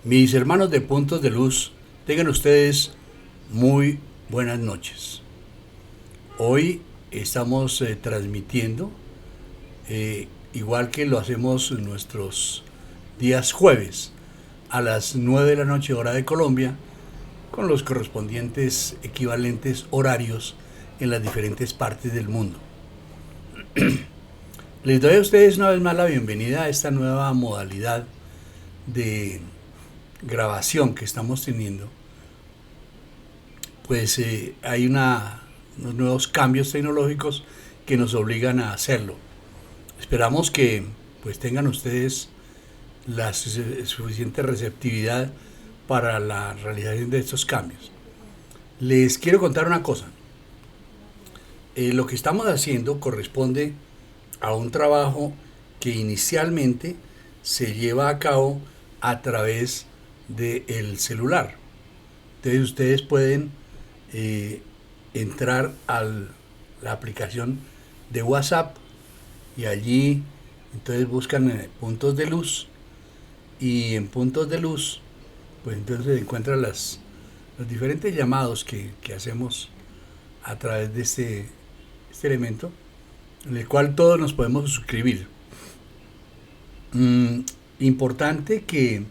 Mis hermanos de Puntos de Luz, tengan ustedes muy buenas noches. Hoy estamos transmitiendo, igual que lo hacemos en nuestros días jueves, a las 9 de la noche hora de Colombia, con los correspondientes equivalentes horarios en las diferentes partes del mundo. Les doy a ustedes una vez más la bienvenida a esta nueva modalidad de grabación que estamos teniendo. Pues hay unos nuevos cambios tecnológicos que nos obligan a hacerlo. Esperamos que pues tengan ustedes la suficiente receptividad para la realización de estos cambios. Les quiero contar una cosa. Lo que estamos haciendo corresponde a un trabajo que inicialmente se lleva a cabo a través del celular. Entonces ustedes pueden entrar a la aplicación de WhatsApp y allí entonces buscan puntos de luz, y en puntos de luz pues entonces encuentran los diferentes llamados que hacemos a través de este elemento en el cual todos nos podemos suscribir. Importante que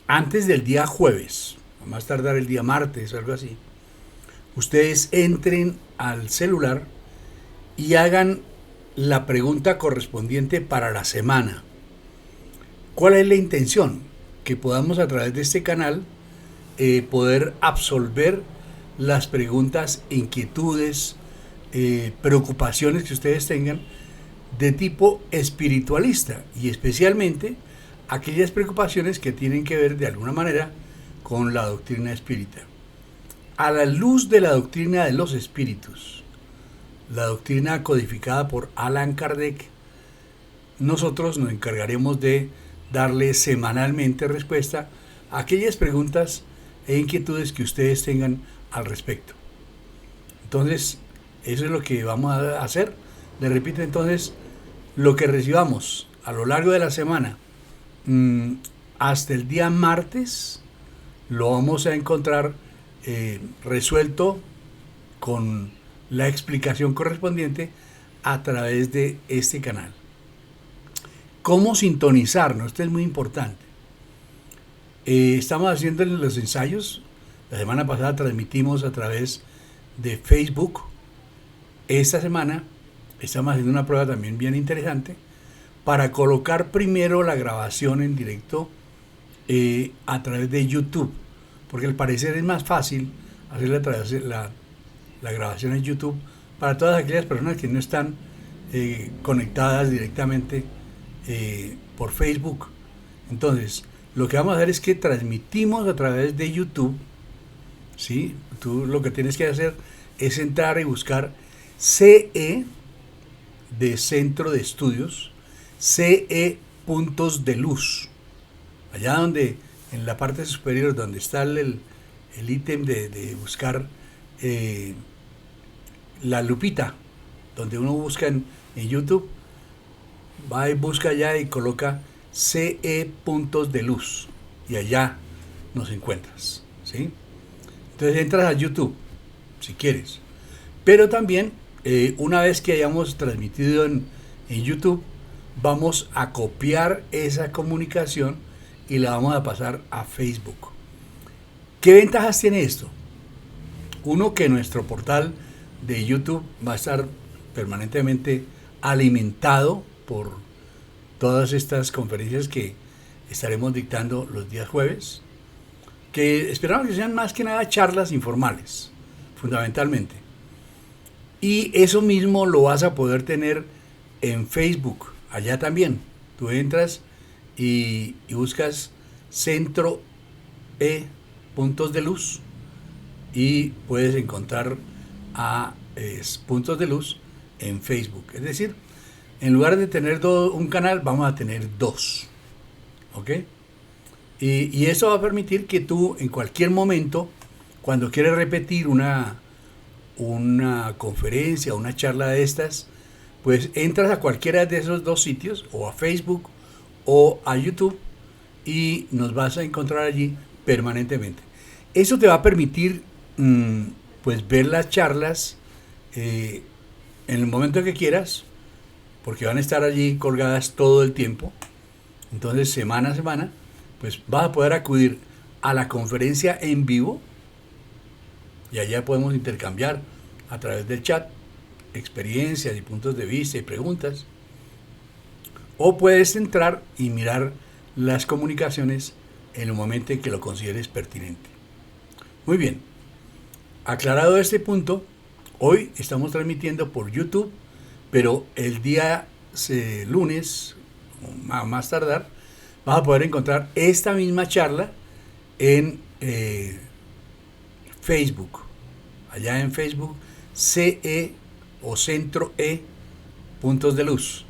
antes del día jueves, a más tardar el día martes o algo así, ustedes entren al celular y hagan la pregunta correspondiente para la semana. ¿Cuál es la intención? Que podamos a través de este canal poder absolver las preguntas, inquietudes, preocupaciones que ustedes tengan de tipo espiritualista, y especialmente aquellas preocupaciones que tienen que ver de alguna manera con la doctrina espírita. A la luz de la doctrina de los espíritus, la doctrina codificada por Allan Kardec, nosotros nos encargaremos de darle semanalmente respuesta a aquellas preguntas e inquietudes que ustedes tengan al respecto. Entonces, eso es lo que vamos a hacer. Les repito entonces, lo que recibamos a lo largo de la semana hasta el día martes lo vamos a encontrar resuelto con la explicación correspondiente a través de este canal. ¿Cómo sintonizarnos? Esto es muy importante. Estamos haciendo los ensayos. La semana pasada transmitimos a través de Facebook. Esta semana estamos haciendo una prueba también bien interesante para colocar primero la grabación en directo a través de YouTube, porque al parecer es más fácil hacerla a través de la grabación en YouTube para todas aquellas personas que no están conectadas directamente por Facebook. Entonces, lo que vamos a hacer es que transmitimos a través de YouTube. ¿Sí? Tú lo que tienes que hacer es entrar y buscar CE de Centro de Estudios, CE Puntos de Luz. Allá donde, en la parte superior, donde está el ítem de buscar la lupita, donde uno busca en YouTube, va y busca allá y coloca CE Puntos de Luz, y allá nos encuentras, ¿sí? Entonces entras a YouTube, si quieres. Pero también, una vez que hayamos transmitido en YouTube, vamos a copiar esa comunicación y la vamos a pasar a Facebook. ¿Qué ventajas tiene esto? Uno, que nuestro portal de YouTube va a estar permanentemente alimentado por todas estas conferencias que estaremos dictando los días jueves, que esperamos que sean más que nada charlas informales, fundamentalmente. Y eso mismo lo vas a poder tener en Facebook, allá también. Tú entras y buscas Centro Puntos de Luz y puedes encontrar a Puntos de Luz en Facebook. Es decir, en lugar de tener un canal, vamos a tener dos. ¿Ok? Y eso va a permitir que tú en cualquier momento, cuando quieres repetir una conferencia, una charla de estas, pues entras a cualquiera de esos dos sitios, o a Facebook o a YouTube, y nos vas a encontrar allí permanentemente. Eso te va a permitir pues ver las charlas en el momento que quieras, porque van a estar allí colgadas todo el tiempo. Entonces, semana a semana, pues vas a poder acudir a la conferencia en vivo y allá podemos intercambiar a través del chat experiencias y puntos de vista y preguntas. O puedes entrar y mirar las comunicaciones en el momento en que lo consideres pertinente. Muy bien, aclarado este punto, hoy estamos transmitiendo por YouTube, pero el día lunes, a más tardar, vas a poder encontrar esta misma charla en Facebook. Allá en Facebook, CE o Centro E Puntos de Luz.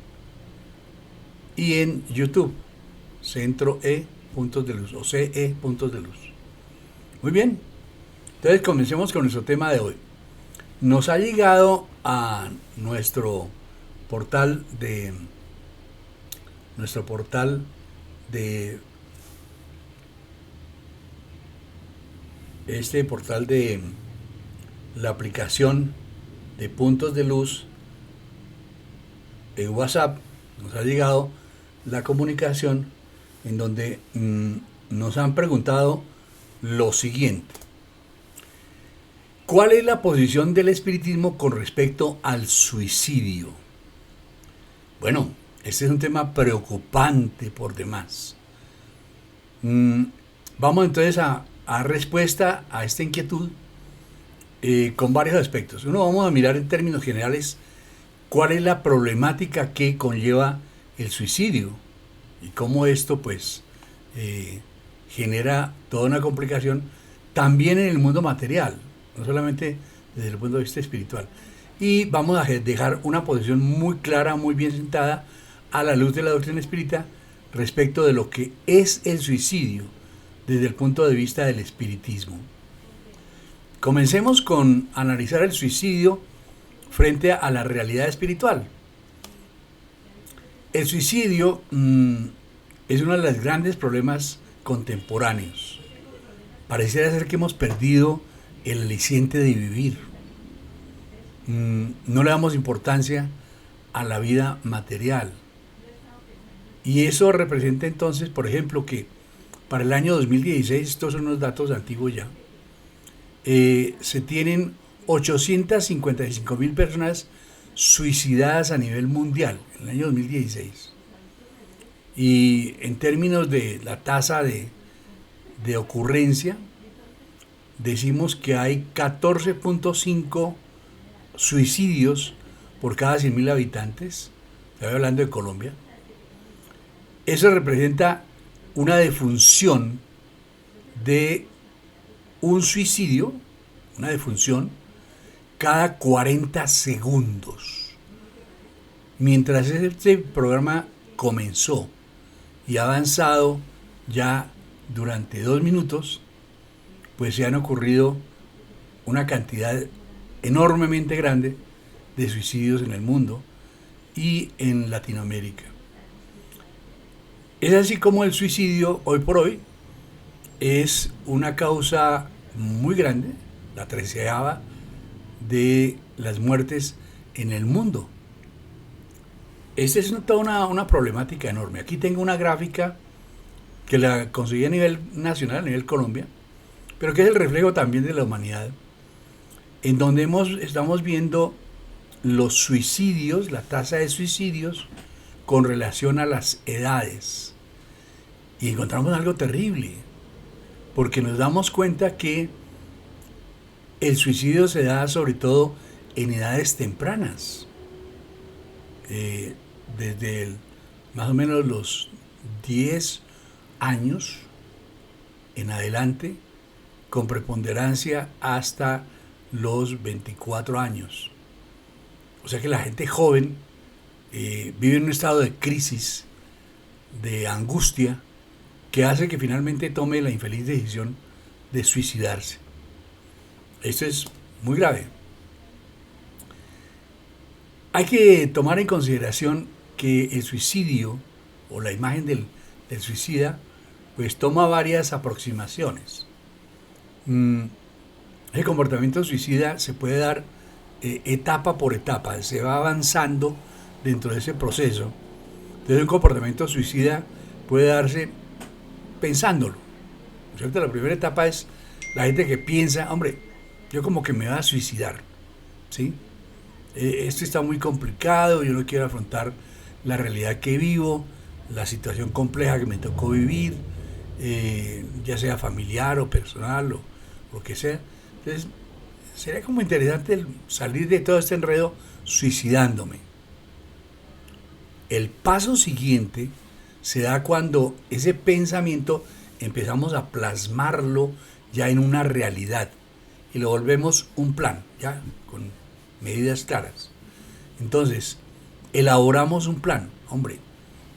Y en YouTube, Centro E Puntos de Luz o CE Puntos de Luz. Muy bien, entonces comencemos con nuestro tema de hoy. Nos ha llegado a nuestro portal de este portal de la aplicación de Puntos de Luz en WhatsApp. Nos ha llegado la comunicación en donde nos han preguntado lo siguiente: ¿cuál es la posición del espiritismo con respecto al suicidio? Bueno, este es un tema preocupante por demás. Vamos entonces a dar respuesta a esta inquietud con varios aspectos. Uno, vamos a mirar en términos generales cuál es la problemática que conlleva el suicidio y cómo esto pues genera toda una complicación también en el mundo material, no solamente desde el punto de vista espiritual. Y vamos a dejar una posición muy clara, muy bien sentada a la luz de la doctrina espírita respecto de lo que es el suicidio desde el punto de vista del espiritismo. Comencemos con analizar el suicidio frente a la realidad espiritual. El suicidio es uno de los grandes problemas contemporáneos. Pareciera ser que hemos perdido el aliciente de vivir. No le damos importancia a la vida material. Y eso representa entonces, por ejemplo, que para el año 2016, estos son unos datos antiguos ya, se tienen 855.000 personas suicidadas a nivel mundial en el año 2016. Y en términos de la tasa de ocurrencia, decimos que hay 14.5 suicidios por cada 100.000 habitantes. Estoy hablando de Colombia. Eso representa una defunción de un suicidio, una defunción, cada 40 segundos. Mientras este programa comenzó y ha avanzado ya durante 2 minutos, pues se han ocurrido una cantidad enormemente grande de suicidios en el mundo y en Latinoamérica. Es así como el suicidio hoy por hoy es una causa muy grande, la 13ª de las muertes en el mundo. Esta es toda una problemática enorme. Aquí tengo una gráfica que la conseguí a nivel nacional, a nivel Colombia, pero que es el reflejo también de la humanidad, en donde estamos viendo los suicidios, la tasa de suicidios con relación a las edades. Y encontramos algo terrible, porque nos damos cuenta que el suicidio se da sobre todo en edades tempranas, desde más o menos los 10 años en adelante, con preponderancia hasta los 24 años. O sea que la gente joven vive en un estado de crisis, de angustia, que hace que finalmente tome la infeliz decisión de suicidarse. Esto es muy grave. Hay que tomar en consideración que el suicidio o la imagen del suicida pues toma varias aproximaciones. El comportamiento suicida se puede dar etapa por etapa, se va avanzando dentro de ese proceso. Entonces un comportamiento suicida puede darse pensándolo, ¿no es cierto? La primera etapa es la gente que piensa, hombre, yo como que me voy a suicidar, ¿sí? Esto está muy complicado, yo no quiero afrontar la realidad que vivo, la situación compleja que me tocó vivir, ya sea familiar o personal o lo que sea. Entonces, sería como interesante salir de todo este enredo suicidándome. El paso siguiente se da cuando ese pensamiento empezamos a plasmarlo ya en una realidad y lo volvemos un plan, ya con medidas claras. Entonces, elaboramos un plan. Hombre,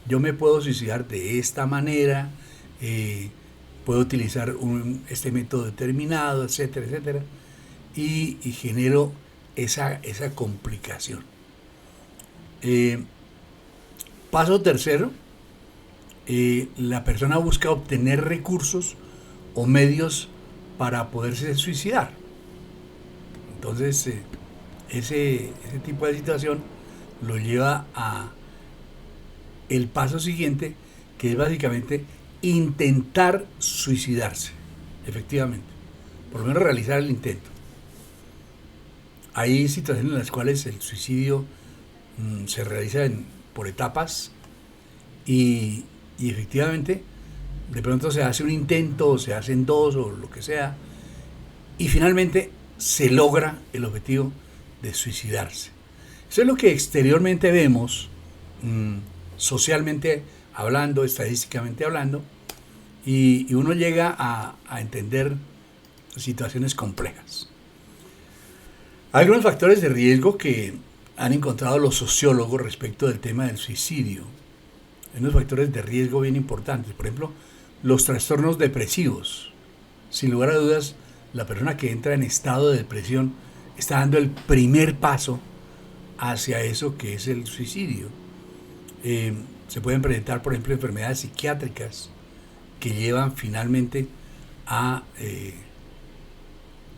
yo me puedo suicidar de esta manera, puedo utilizar este método determinado, etcétera, etcétera, y genero esa complicación. Paso tercero, la persona busca obtener recursos o medios para poderse suicidar. Entonces, ese tipo de situación lo lleva a el paso siguiente, que es básicamente intentar suicidarse, efectivamente, por lo menos realizar el intento. Hay situaciones en las cuales el suicidio se realiza por etapas y efectivamente de pronto se hace un intento, o se hacen dos o lo que sea, y finalmente se logra el objetivo de suicidarse. Eso es lo que exteriormente vemos, socialmente hablando, estadísticamente hablando, y uno llega a entender situaciones complejas. Hay algunos factores de riesgo que han encontrado los sociólogos respecto del tema del suicidio. Hay unos factores de riesgo bien importantes. Por ejemplo, los trastornos depresivos. Sin lugar a dudas, la persona que entra en estado de depresión está dando el primer paso hacia eso que es el suicidio. Se pueden presentar, por ejemplo, enfermedades psiquiátricas que llevan finalmente a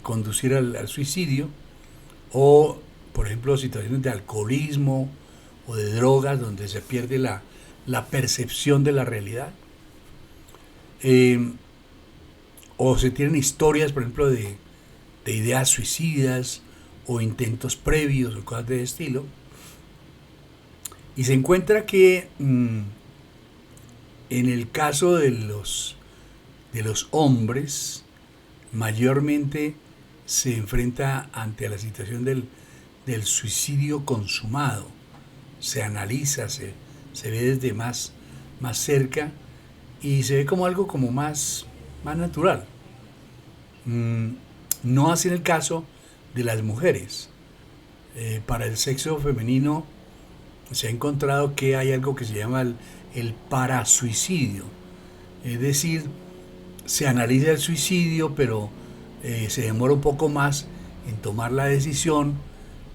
conducir al suicidio, o, por ejemplo, situaciones de alcoholismo o de drogas donde se pierde la percepción de la realidad. O se tienen historias, por ejemplo, de ideas suicidas o intentos previos o cosas de ese estilo. Y se encuentra que en el caso de los hombres, mayormente se enfrenta ante la situación del suicidio consumado. Se analiza, se ve desde más cerca y se ve como algo como más natural. No así en el caso de las mujeres. Para el sexo femenino se ha encontrado que hay algo que se llama el parasuicidio. Es decir, se analiza el suicidio, pero se demora un poco más en tomar la decisión.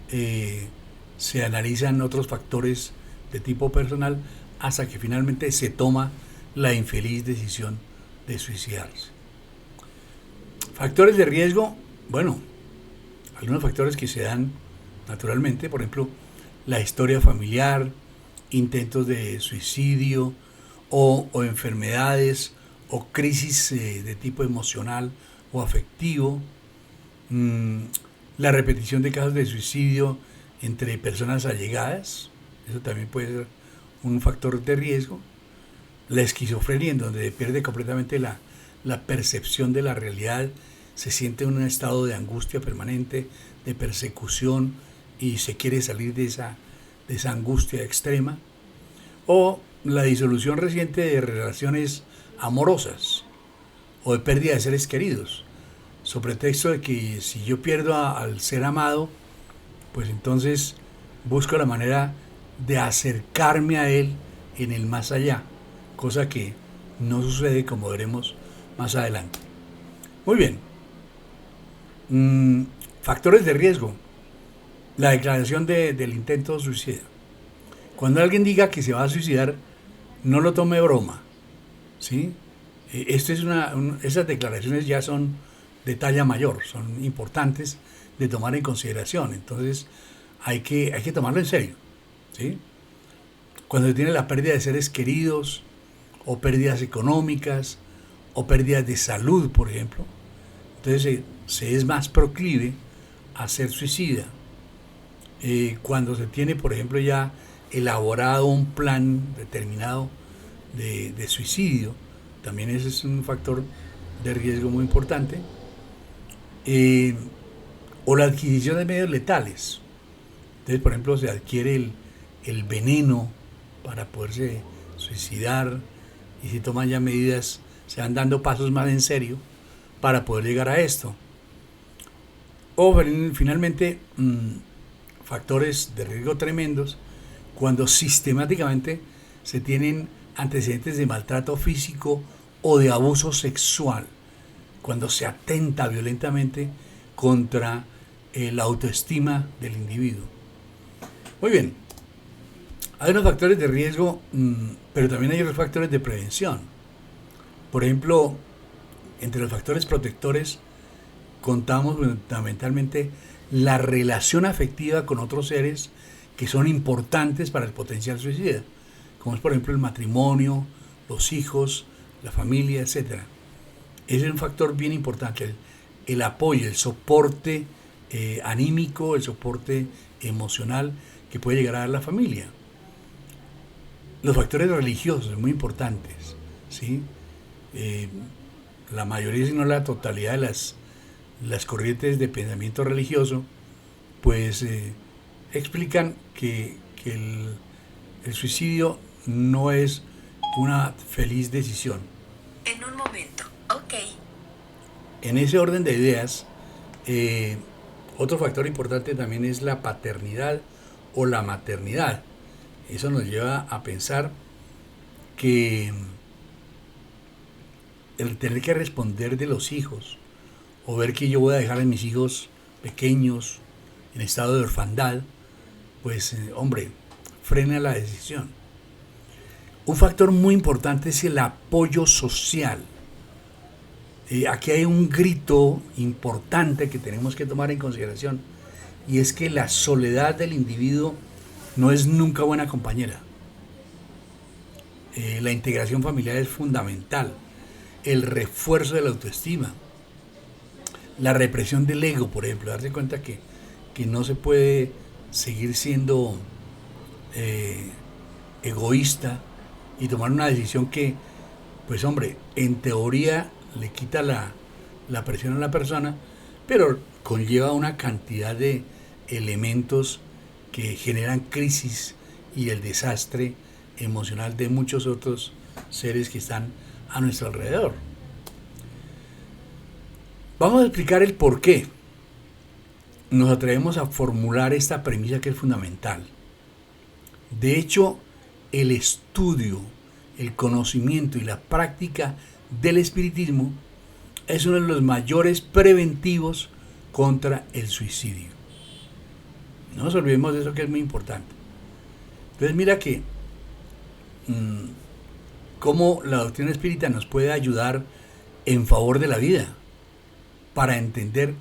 Se analizan otros factores de tipo personal hasta que finalmente se toma la infeliz decisión de suicidarse. Factores de riesgo, bueno, algunos factores que se dan naturalmente, por ejemplo, la historia familiar, intentos de suicidio o enfermedades o crisis de tipo emocional o afectivo, la repetición de casos de suicidio entre personas allegadas, eso también puede ser un factor de riesgo, la esquizofrenia, en donde pierde completamente la percepción de la realidad, se siente en un estado de angustia permanente, de persecución, y se quiere salir de esa angustia extrema, o la disolución reciente de relaciones amorosas o de pérdida de seres queridos, sobre pretexto de que si yo pierdo al ser amado, pues entonces busco la manera de acercarme a él en el más allá, cosa que no sucede, como veremos más adelante. Muy bien. Factores de riesgo. La declaración del intento de suicidio. Cuando alguien diga que se va a suicidar, no lo tome broma, ¿sí? Esas declaraciones ya son de talla mayor, son importantes de tomar en consideración. Entonces hay que tomarlo en serio, ¿sí? Cuando se tiene la pérdida de seres queridos, o pérdidas económicas, o pérdidas de salud, por ejemplo, entonces se es más proclive a ser suicida. Cuando se tiene, por ejemplo, ya elaborado un plan determinado de suicidio, también ese es un factor de riesgo muy importante. Eh, o la adquisición de medios letales. Entonces, por ejemplo, se adquiere el veneno para poderse suicidar, y se toman ya medidas, se van dando pasos más en serio para poder llegar a esto. O finalmente, factores de riesgo tremendos cuando sistemáticamente se tienen antecedentes de maltrato físico o de abuso sexual, cuando se atenta violentamente contra la autoestima del individuo. Muy bien, hay unos factores de riesgo, pero también hay otros factores de prevención. Por ejemplo, entre los factores protectores contamos fundamentalmente la relación afectiva con otros seres que son importantes para el potencial suicida, como es por ejemplo el matrimonio, los hijos, la familia, etc. Ese es un factor bien importante, el apoyo, el soporte anímico, el soporte emocional que puede llegar a dar la familia. Los factores religiosos, muy importantes, ¿sí? La mayoría, si no la totalidad de las corrientes de pensamiento religioso, pues explican que el suicidio no es una feliz decisión. En un momento, ok. En ese orden de ideas, otro factor importante también es la paternidad o la maternidad. Eso nos lleva a pensar que el tener que responder de los hijos, o ver que yo voy a dejar a mis hijos pequeños en estado de orfandad, pues hombre, frena la decisión. Un factor muy importante es el apoyo social. Aquí hay un grito importante que tenemos que tomar en consideración, y es que la soledad del individuo no es nunca buena compañera. La integración familiar es fundamental, el refuerzo de la autoestima, la represión del ego, por ejemplo, darse cuenta que no se puede seguir siendo egoísta y tomar una decisión que, pues hombre, en teoría le quita la presión a la persona, pero conlleva una cantidad de elementos que generan crisis y el desastre emocional de muchos otros seres que están a nuestro alrededor. Vamos a explicar el por qué nos atrevemos a formular esta premisa que es fundamental. De hecho, el estudio, el conocimiento y la práctica del espiritismo es uno de los mayores preventivos contra el suicidio. No nos olvidemos de eso, que es muy importante. Entonces mira que cómo la doctrina espírita nos puede ayudar en favor de la vida, para entender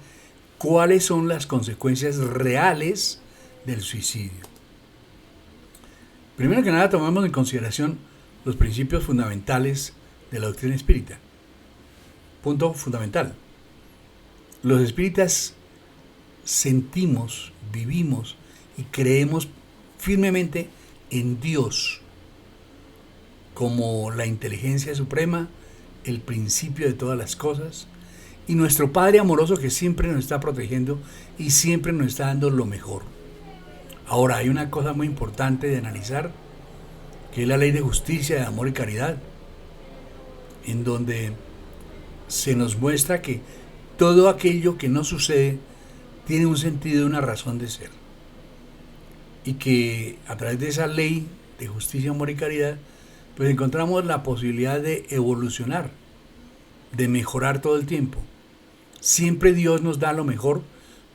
cuáles son las consecuencias reales del suicidio. Primero que nada, tomamos en consideración los principios fundamentales de la doctrina espírita. Punto fundamental. Los espíritas sentimos, vivimos y creemos firmemente en Dios como la inteligencia suprema, el principio de todas las cosas, y nuestro Padre amoroso que siempre nos está protegiendo y siempre nos está dando lo mejor. Ahora, hay una cosa muy importante de analizar, que es la ley de justicia, de amor y caridad, en donde se nos muestra que todo aquello que no sucede tiene un sentido y una razón de ser. Y que a través de esa ley de justicia, amor y caridad, pues encontramos la posibilidad de evolucionar, de mejorar todo el tiempo. Siempre Dios nos da lo mejor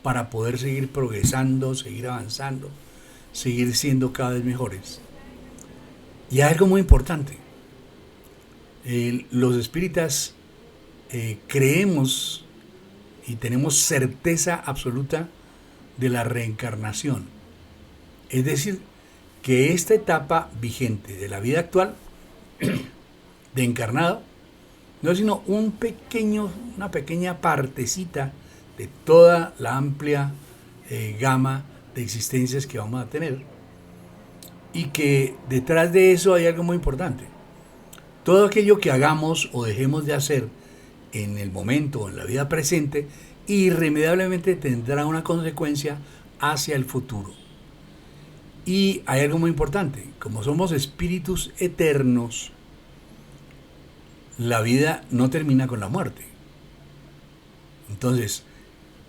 para poder seguir progresando, seguir avanzando, seguir siendo cada vez mejores. Y hay algo muy importante. Los espíritas creemos y tenemos certeza absoluta de la reencarnación. Es decir, que esta etapa vigente de la vida actual de encarnado no es sino una pequeña partecita de toda la amplia gama de existencias que vamos a tener, y que detrás de eso hay algo muy importante. Todo aquello que hagamos o dejemos de hacer en el momento o en la vida presente irremediablemente tendrá una consecuencia hacia el futuro. Y hay algo muy importante: como somos espíritus eternos, la vida no termina con la muerte. Entonces,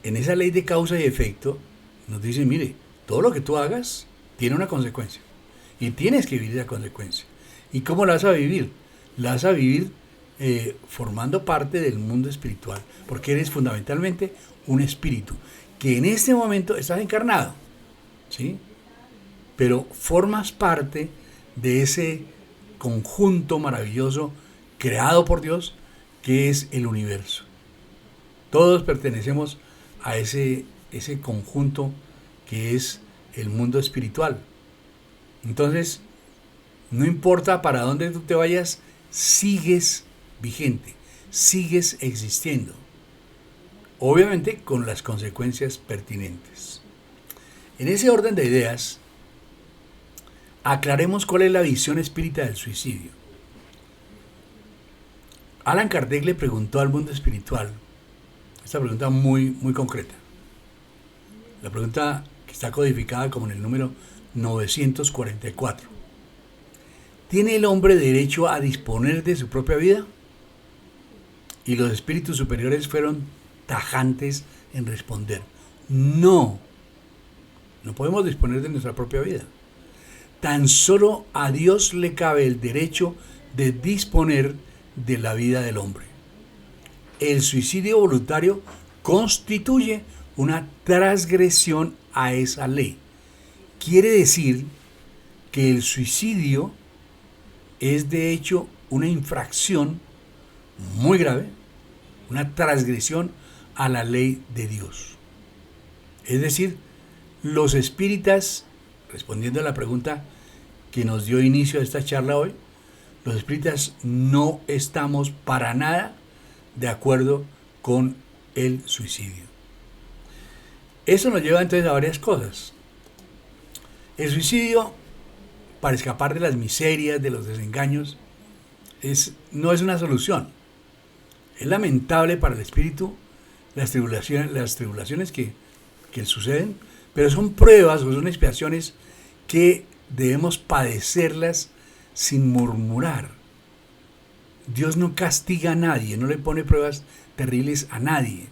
en esa ley de causa y efecto nos dice, mire, todo lo que tú hagas tiene una consecuencia y tienes que vivir esa consecuencia. ¿Y cómo la vas a vivir? La vas a vivir formando parte del mundo espiritual, porque eres fundamentalmente un espíritu que en este momento estás encarnado, ¿sí? Pero formas parte de ese conjunto maravilloso creado por Dios, que es el universo. Todos pertenecemos a ese conjunto que es el mundo espiritual. Entonces, no importa para dónde tú te vayas, sigues vigente, sigues existiendo. Obviamente con las consecuencias pertinentes. En ese orden de ideas, aclaremos cuál es la visión espírita del suicidio. Allan Kardec le preguntó al mundo espiritual esta pregunta muy concreta. La pregunta que está codificada como en el número 944. ¿Tiene el hombre derecho a disponer de su propia vida? Y los espíritus superiores fueron tajantes en responder: no podemos disponer de nuestra propia vida. Tan solo a Dios le cabe el derecho de disponer de la vida del hombre. El suicidio voluntario constituye una transgresión a esa ley. Quiere decir que el suicidio es de hecho una infracción muy grave, una transgresión a la ley de Dios. Es decir, los espíritas, respondiendo a la pregunta que nos dio inicio a esta charla hoy, los espíritas no estamos para nada de acuerdo con el suicidio. Eso nos lleva entonces a varias cosas. El suicidio, para escapar de las miserias, de los desengaños, no es una solución. Es lamentable para el espíritu las tribulaciones que suceden, pero son pruebas o son expiaciones que debemos padecerlas sin murmurar. Dios no castiga a nadie, no le pone pruebas terribles a nadie.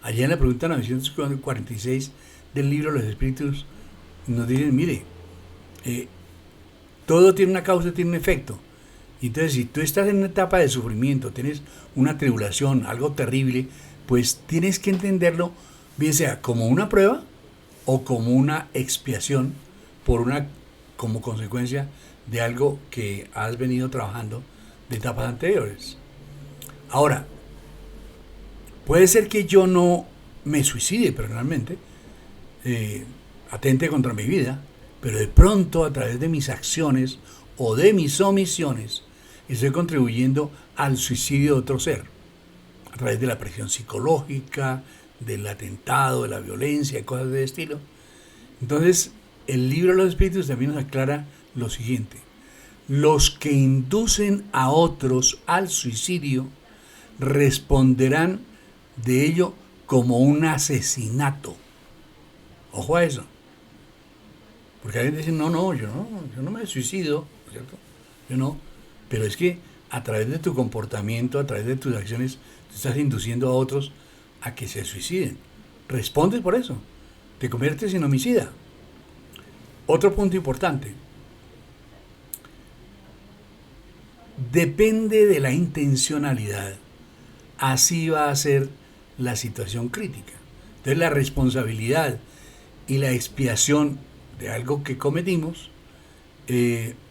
Allá en la pregunta 946 del libro de los Espíritus nos dicen, mire, todo tiene una causa, tiene un efecto. Entonces, si tú estás en una etapa de sufrimiento, tienes una tribulación, algo terrible, pues tienes que entenderlo, bien sea como una prueba o como una expiación como consecuencia de algo que has venido trabajando de etapas anteriores. Ahora, puede ser que yo no me suicide personalmente, atente contra mi vida, pero de pronto a través de mis acciones o de mis omisiones estoy contribuyendo al suicidio de otro ser, a través de la presión psicológica, del atentado, de la violencia, cosas de ese estilo. Entonces, el libro de los Espíritus también nos aclara lo siguiente: los que inducen a otros al suicidio responderán de ello como un asesinato. Ojo a eso. Porque alguien dice, yo no me suicido, ¿cierto? Yo no. Pero es que a través de tu comportamiento, a través de tus acciones, tú estás induciendo a otros a que se suiciden. Respondes por eso. Te conviertes en homicida. Otro punto importante. Depende de la intencionalidad. Así va a ser la situación crítica. Entonces la responsabilidad y la expiación de algo que cometimos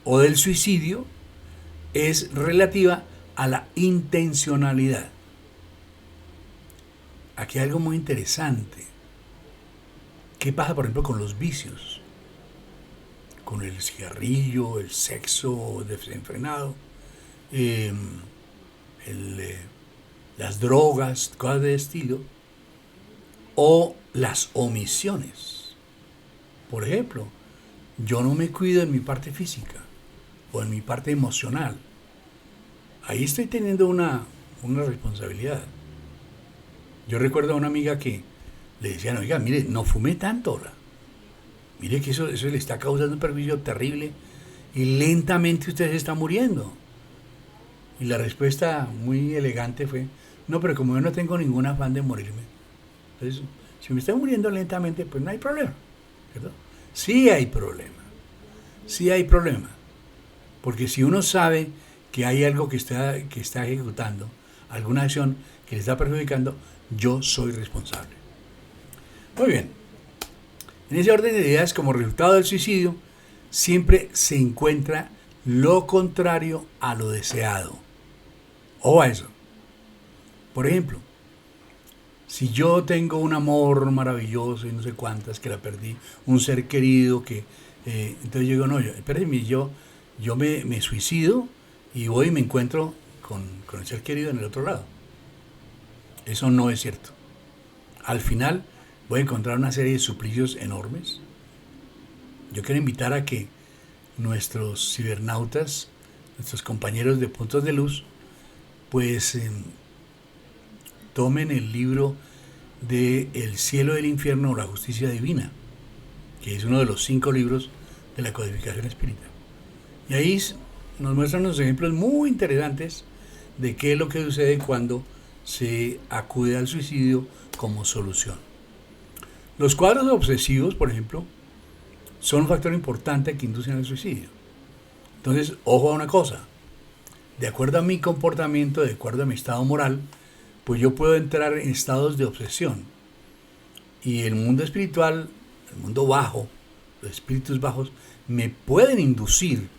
o del suicidio es relativa a la intencionalidad. Aquí hay algo muy interesante. ¿Qué pasa, por ejemplo, con los vicios? Con el cigarrillo, el sexo desenfrenado, eh, las drogas, cosas de estilo, o las omisiones. Por ejemplo, yo no me cuido en mi parte física o en mi parte emocional. Ahí estoy teniendo una responsabilidad. Yo recuerdo a una amiga que le decían, oiga, mire, no fume tanto ahora. Mire que eso le está causando un perjuicio terrible y lentamente usted se está muriendo. Y la respuesta muy elegante fue, no, pero como yo no tengo ningún afán de morirme, entonces, si me estoy muriendo lentamente, pues no hay problema, ¿cierto? Sí hay problema, sí hay problema. Porque si uno sabe que hay algo que está ejecutando, alguna acción que le está perjudicando, yo soy responsable. Muy bien. En ese orden de ideas, como resultado del suicidio, siempre se encuentra lo contrario a lo deseado. O a eso. Por ejemplo, si yo tengo un amor maravilloso y no sé cuántas que la perdí, un ser querido que... entonces yo digo, no, espérenme, yo me suicido y voy y me encuentro con el ser querido en el otro lado. Eso no es cierto. Al final voy a encontrar una serie de suplicios enormes. Yo quiero invitar a que nuestros cibernautas, nuestros compañeros de Puntos de Luz, pues tomen el libro de El cielo y el infierno o la justicia divina, que es uno de los 5 libros de la codificación espírita. Y ahí nos muestran unos ejemplos muy interesantes de qué es lo que sucede cuando se acude al suicidio como solución. Los cuadros obsesivos, por ejemplo, son un factor importante que inducen al suicidio. Entonces, ojo a una cosa. De acuerdo a mi comportamiento, de acuerdo a mi estado moral, pues yo puedo entrar en estados de obsesión. Y el mundo espiritual, el mundo bajo, los espíritus bajos, me pueden inducir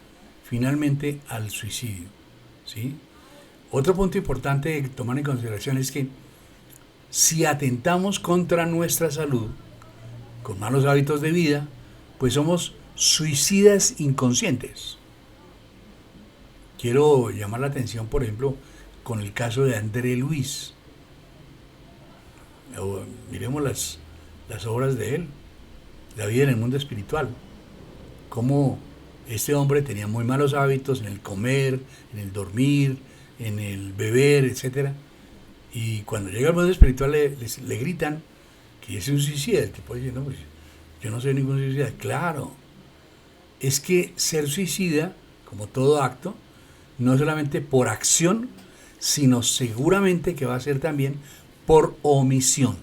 finalmente al suicidio, ¿sí? Otro punto importante que tomar en consideración es que si atentamos contra nuestra salud con malos hábitos de vida, pues somos suicidas inconscientes. Quiero llamar la atención, por ejemplo, con el caso de André Luis. Miremos las obras de él, la vida en el mundo espiritual. Cómo este hombre tenía muy malos hábitos en el comer, en el dormir, en el beber, etc. Y cuando llega al mundo espiritual le gritan que es un suicida. El tipo dice, no, pues yo no soy ningún suicida. Claro, es que ser suicida, como todo acto, no es solamente por acción, sino seguramente que va a ser también por omisión.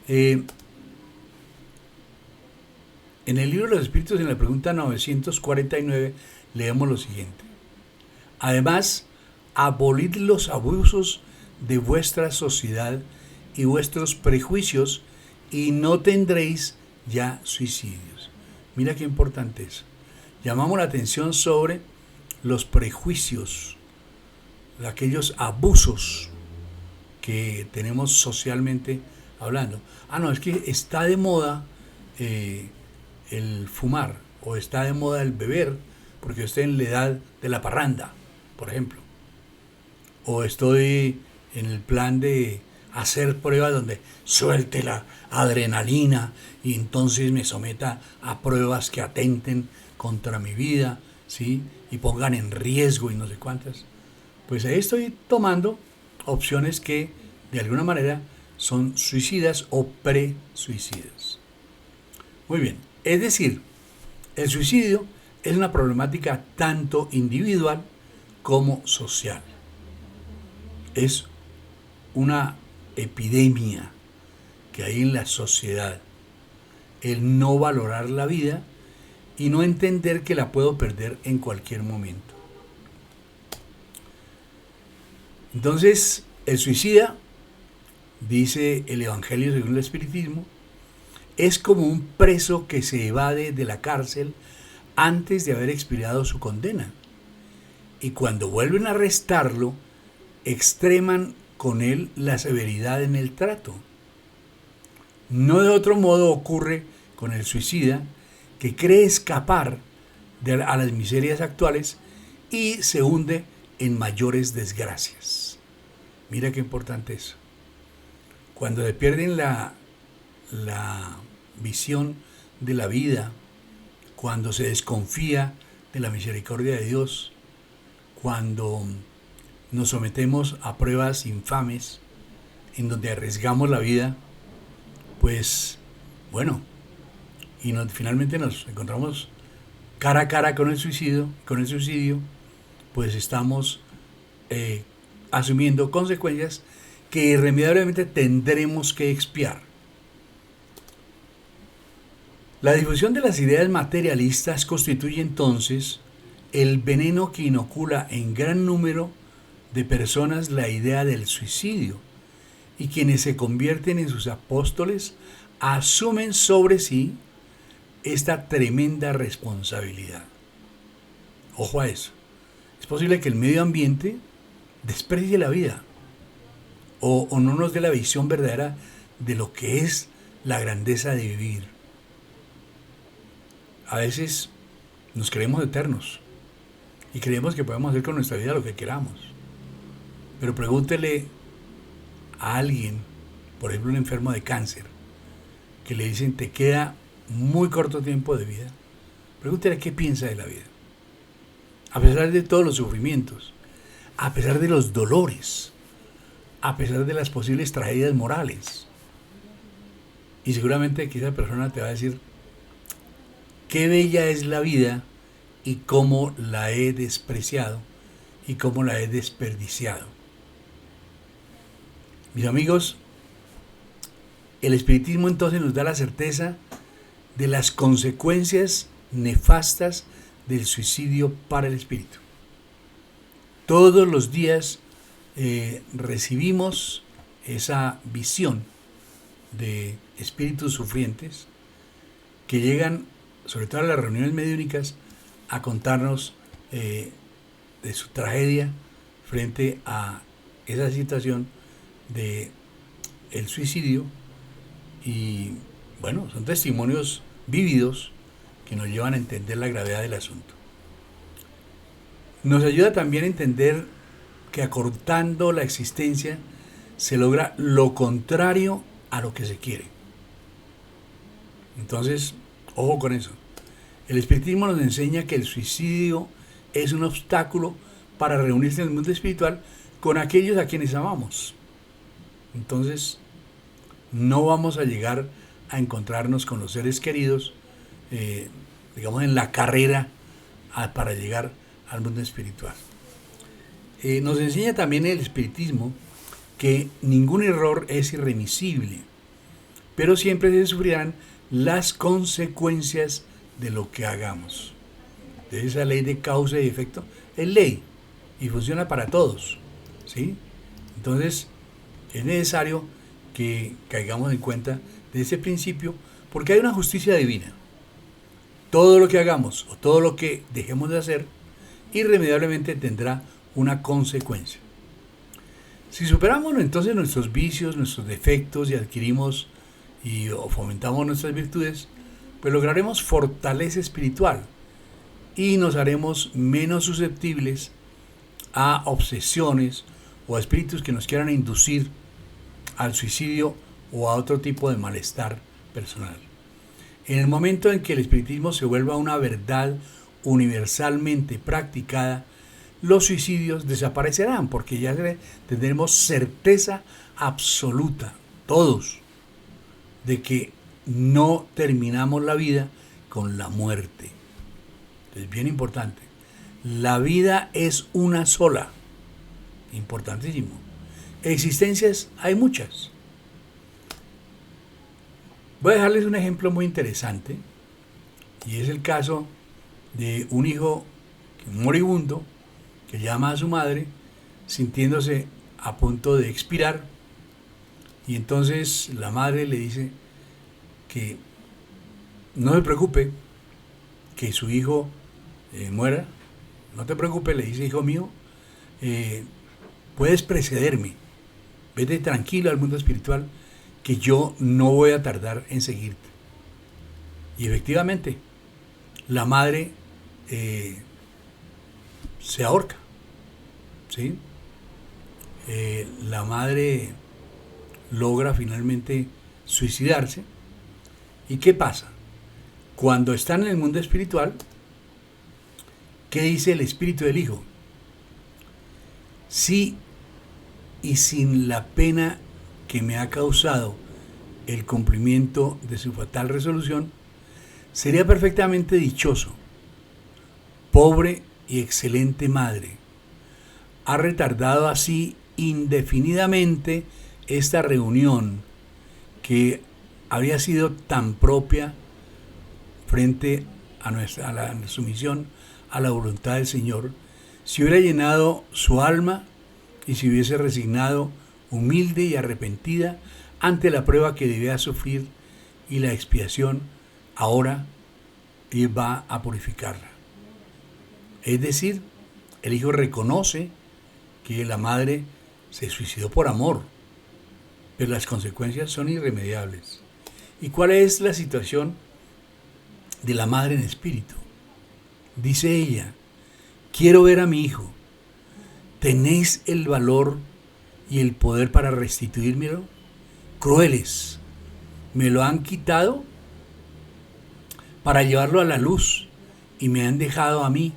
En el libro de los Espíritus, en la pregunta 949, leemos lo siguiente. Además, abolid los abusos de vuestra sociedad y vuestros prejuicios y no tendréis ya suicidios. Mira qué importante es. Llamamos la atención sobre los prejuicios, aquellos abusos que tenemos socialmente hablando. No, es que está de moda el fumar, o está de moda el beber, porque estoy en la edad de la parranda, por ejemplo. O estoy en el plan de hacer pruebas donde suelte la adrenalina y entonces me someta a pruebas que atenten contra mi vida, ¿sí? Y pongan en riesgo y no sé cuántas. Pues ahí estoy tomando opciones que de alguna manera son suicidas o pre-suicidas. Muy bien, es decir, el suicidio es una problemática tanto individual como social. Es una epidemia que hay en la sociedad, el no valorar la vida y no entender que la puedo perder en cualquier momento. Entonces, el suicida, dice el Evangelio según el Espiritismo, es como un preso que se evade de la cárcel antes de haber expirado su condena y cuando vuelven a arrestarlo, extreman con él la severidad en el trato. No de otro modo ocurre con el suicida, que cree escapar a las miserias actuales y se hunde en mayores desgracias. Mira qué importante eso. Cuando se pierden la visión de la vida, cuando se desconfía de la misericordia de Dios, cuando nos sometemos a pruebas infames en donde arriesgamos la vida, pues bueno, y finalmente nos encontramos cara a cara con el suicidio, pues estamos asumiendo consecuencias que irremediablemente tendremos que expiar. La difusión de las ideas materialistas constituye entonces el veneno que inocula en gran número de personas la idea del suicidio, y quienes se convierten en sus apóstoles asumen sobre sí esta tremenda responsabilidad. Ojo a eso. Es posible que el medio ambiente desprecie la vida o no nos dé la visión verdadera de lo que es la grandeza de vivir. A veces nos creemos eternos y creemos que podemos hacer con nuestra vida lo que queramos. Pero pregúntele a alguien, por ejemplo un enfermo de cáncer, que le dicen te queda muy corto tiempo de vida. Pregúntele qué piensa de la vida. A pesar de todos los sufrimientos, a pesar de los dolores, a pesar de las posibles tragedias morales. Y seguramente que esa persona te va a decir qué bella es la vida y cómo la he despreciado y cómo la he desperdiciado. Mis amigos, el espiritismo entonces nos da la certeza de las consecuencias nefastas del suicidio para el espíritu. Todos los días recibimos esa visión de espíritus sufrientes que llegan, sobre todo a las reuniones mediúnicas, a contarnos de su tragedia frente a esa situación de el suicidio. Y bueno, son testimonios vívidos que nos llevan a entender la gravedad del asunto. Nos ayuda también a entender que acortando la existencia se logra lo contrario a lo que se quiere. Entonces, ojo con eso. El espiritismo nos enseña que el suicidio es un obstáculo para reunirse en el mundo espiritual con aquellos a quienes amamos. Entonces, no vamos a llegar a encontrarnos con los seres queridos, digamos, en la carrera para llegar al mundo espiritual. Nos enseña también el espiritismo que ningún error es irremisible, pero siempre se sufrirán las consecuencias de lo que hagamos. De esa ley de causa y efecto es ley y funciona para todos, ¿sí? Entonces es necesario que caigamos en cuenta de ese principio, porque hay una justicia divina. Todo lo que hagamos o todo lo que dejemos de hacer irremediablemente tendrá una consecuencia. Si superamos entonces nuestros vicios, nuestros defectos y adquirimos o fomentamos nuestras virtudes, pues lograremos fortaleza espiritual y nos haremos menos susceptibles a obsesiones o a espíritus que nos quieran inducir al suicidio o a otro tipo de malestar personal. En el momento en que el espiritismo se vuelva una verdad universalmente practicada, los suicidios desaparecerán, porque ya tendremos certeza absoluta, todos, de que no terminamos la vida con la muerte. Es bien importante. La vida es una sola. Importantísimo. Existencias hay muchas. Voy a dejarles un ejemplo muy interesante, y es el caso de un hijo moribundo que llama a su madre sintiéndose a punto de expirar, y entonces la madre le dice que no se preocupe, que su hijo muera, no te preocupes, le dice, hijo mío, puedes precederme, vete tranquilo al mundo espiritual, que yo no voy a tardar en seguirte. Y efectivamente, la madre se ahorca, ¿sí? La madre logra finalmente suicidarse. ¿Y qué pasa? Cuando están en el mundo espiritual, ¿qué dice el espíritu del hijo? Sí, y sin la pena que me ha causado el cumplimiento de su fatal resolución, sería perfectamente dichoso. Pobre y excelente madre, ha retardado así indefinidamente esta reunión que habría sido tan propia frente a la sumisión a la voluntad del Señor, si hubiera llenado su alma y si hubiese resignado humilde y arrepentida ante la prueba que debía sufrir, y la expiación ahora va a purificarla. Es decir, el hijo reconoce que la madre se suicidó por amor, pero las consecuencias son irremediables. ¿Y cuál es la situación de la madre en espíritu? Dice ella, quiero ver a mi hijo. ¿Tenéis el valor y el poder para restituírmelo? Crueles, me lo han quitado para llevarlo a la luz y me han dejado a mí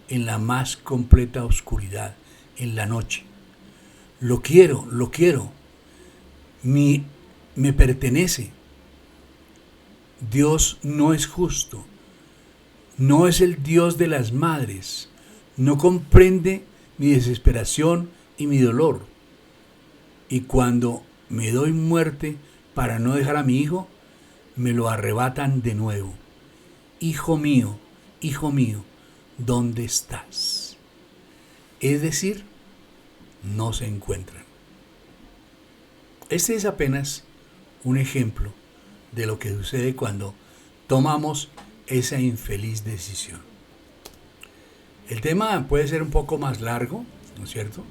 en la más completa oscuridad, en la noche. Lo quiero, me pertenece. Dios no es justo, no es el Dios de las madres, no comprende mi desesperación y mi dolor. Y cuando me doy muerte para no dejar a mi hijo, me lo arrebatan de nuevo. Hijo mío, ¿dónde estás? Es decir, no se encuentran. Este es apenas un ejemplo de lo que sucede cuando tomamos esa infeliz decisión. El tema puede ser un poco más largo, ¿no es cierto?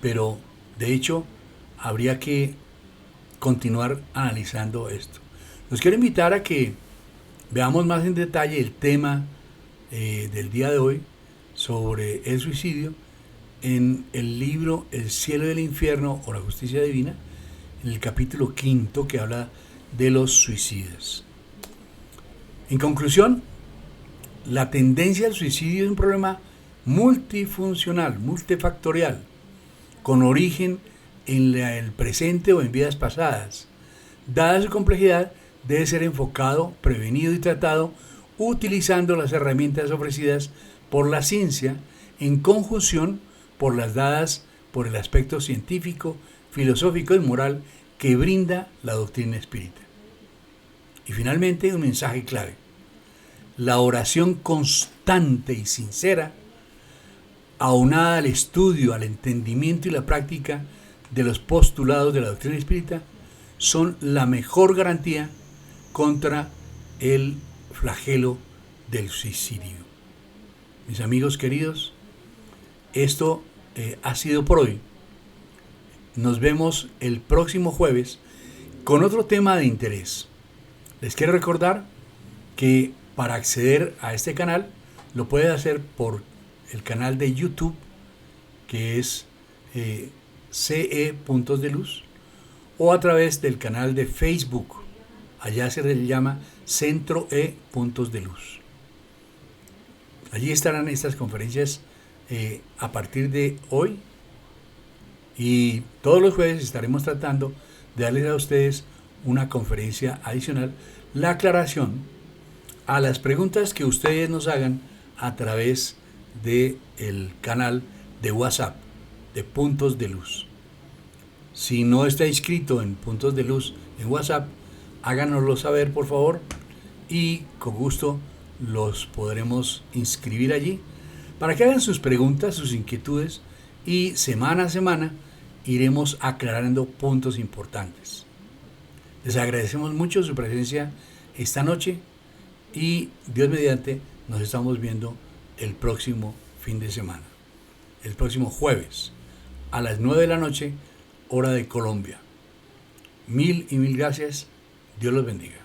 Pero de hecho habría que continuar analizando esto. Los quiero invitar a que veamos más en detalle el tema del día de hoy sobre el suicidio en el libro El cielo y el infierno o la justicia divina, en el capítulo 5 que habla de los suicidas. En conclusión, la tendencia al suicidio es un problema multifuncional, multifactorial, con origen en el presente o en vidas pasadas. Dada su complejidad, debe ser enfocado, prevenido y tratado utilizando las herramientas ofrecidas por la ciencia en conjunción por las dadas por el aspecto científico, filosófico y moral que brinda la doctrina espírita. Y finalmente, un mensaje clave. La oración constante y sincera, aunada al estudio, al entendimiento y la práctica de los postulados de la doctrina espírita, son la mejor garantía contra el flagelo del suicidio. Mis amigos queridos, esto ha sido por hoy. Nos vemos el próximo jueves con otro tema de interés. Les quiero recordar que para acceder a este canal lo puede hacer por el canal de YouTube, que es CE Puntos de Luz, o a través del canal de Facebook. Allá se le llama Centro E Puntos de Luz. Allí estarán estas conferencias a partir de hoy, y todos los jueves estaremos tratando de darles a ustedes una conferencia adicional, la aclaración a las preguntas que ustedes nos hagan a través del canal de WhatsApp de Puntos de Luz. Si no está inscrito en Puntos de Luz en WhatsApp, háganoslo saber, por favor, y con gusto los podremos inscribir allí para que hagan sus preguntas, sus inquietudes, y semana a semana iremos aclarando puntos importantes. Les agradecemos mucho su presencia esta noche y Dios mediante nos estamos viendo el próximo fin de semana, el próximo jueves, a las 9 de la noche, hora de Colombia. Mil y mil gracias. Dios los bendiga.